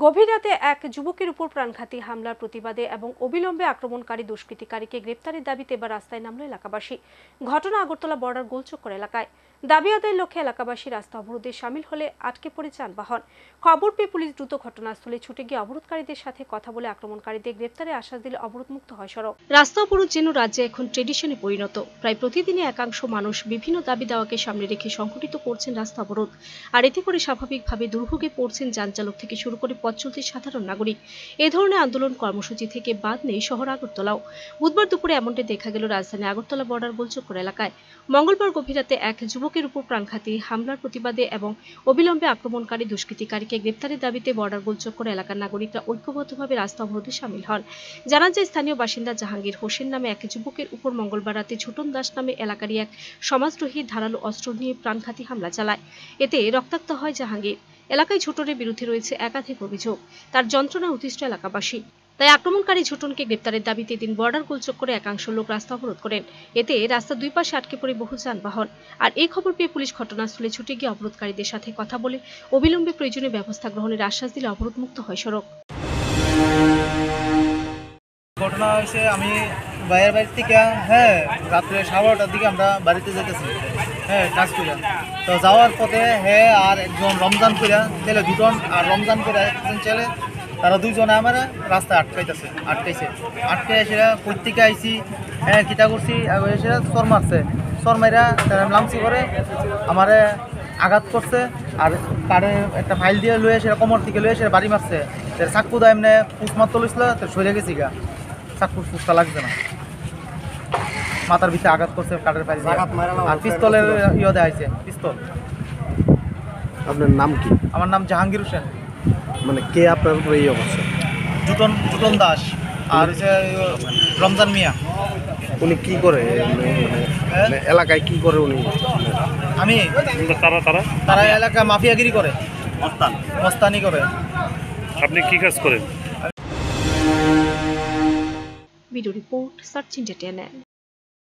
গভীর রাতে এক যুবকের উপর প্রাণঘাতী হামলার প্রতিবাদে এবং অবিলম্বে আক্রমণকারী দুষ্কৃতিকারীকে গ্রেপ্তারের দাবিতে এবার রাস্তায় নামল এলাকাবাসী। ঘটনা আগরতলা বর্ডার গোলচক্কর এলাকায়। দাবি আদায়ের লক্ষ্যে এলাকাবাসী রাস্তা অবরোধে সামিল হলে আটকে পড়ে যানবাহন। খবর পেয়ে পুলিশ দ্রুত ঘটনাস্থলে ছুটে গিয়ে অবরোধকারীদের সাথে কথা বলে আক্রমণকারীদের গ্রেপ্তারে আশ্বাস দিলে অবরোধমুক্ত হয় সড়ক। রাস্তা অবরোধ যেন রাজ্যে এখন ট্রেডিশনে পরিণত। প্রায় প্রতিদিনই একাংশ মানুষ বিভিন্ন দাবি দাওয়াকে সামনে রেখে সংঘটিত করছেন রাস্তা অবরোধ। আর এতে করে স্বাভাবিকভাবে দুর্ভোগে পড়ছেন যান চালক থেকে শুরু করে পথ চলতি সাধারণ নাগরিক। এই ধরনের আন্দোলন কর্মসূচি থেকে বাদ নেই শহর আগরতলাও। বুধবার দুপুরে এমনটাই দেখা গেল রাজধানী আগরতলা বর্ডার গোলচক্কর এলাকায়। মঙ্গলবার গভীর রাতে এক যুবকের উপর প্রাণঘাতী হামলার প্রতিবাদে এবং অবিলম্বে আক্রমণকারী দুষ্কৃতিকারীকে গ্রেপ্তারের দাবিতে বর্ডার গোলচক্কর এলাকার নাগরিকরা ঐক্যবদ্ধভাবে রাস্তা অবরোধে সামিল হন। জানা যায়, স্থানীয় বাসিন্দা জাহাঙ্গীর হোসেন নামে এক যুবকের উপর মঙ্গলবার রাতে ছোটন দাস নামে এলাকারই এক সমাজদ্রোহী ধারালো অস্ত্র নিয়ে প্রাণঘাতী হামলা চালায়। এতে রক্তাক্ত হয় জাহাঙ্গীর। এলাকায় ছোটনের বিরুদ্ধে রয়েছে একাধিক অভিযোগ। তার যন্ত্রণায় অতিষ্ঠ এলাকাবাসী। তাই আক্রমণকারী ছোটনকে গ্রেপ্তারের দাবিতে দিন বর্ডার গোলচক্করে একাংশ লোক রাস্তা অবরোধ করেন। এতে রাস্তার দুই পাশে আটকে পড়ে বহু যানবাহন। আর এই খবর পেয়ে পুলিশ ঘটনাস্থলে ছুটে গিয়ে অবরোধকারীদের সাথে কথা বলে অবিলম্বে প্রয়োজনীয় ব্যবস্থা গ্রহণের আশ্বাস দিলে অবরোধমুক্ত হয় সড়ক। ঘটনা হয়েছে, আমি বাইরের বাড়ি থেকে রাত্রে 12:30টার দিকে আমরা বাড়িতে যেতেছি কাজ করে। তো যাওয়ার পথে আর একজন রমজান করিয়া ছেলে দুজন আর রমজান করে একজন ছেলে, তারা দুইজনে আমার রাস্তায় আটকাইছে এসে প্রত্যেকে আইসি কিতা করছি এসে চর মারছে। চর মাইরা তারা লামসি করে আমার আঘাত করছে। আর কারে একটা ফাইল দিয়ে লয়ে এসে কোমর থেকে লয়ে এসে বাড়ি মারছে। চাকু দা এমনি পুষ মারতে লইছিল, সরে গেছি গা, চাকুর ফুসটা লাগছে না, মাথার ভিতরে আঘাত করছে কাঠের ফাইল দিয়ে। আর পিস্তলের দেওয়া হয়েছে, পিস্তল। আপনার নাম কি? আমার নাম জাহাঙ্গীর হোসেন। মানে কে আপনার উপরে এই অবস্থা? জুটন দাস আর হচ্ছে রমজান মিয়া। উনি কি করে মানে এলাকায় কি করে উনি? আমি তারা এলাকা মাফিয়াগিরি করে, মস্তানি করে। আপনি কি কাজ করেন? Video report search India.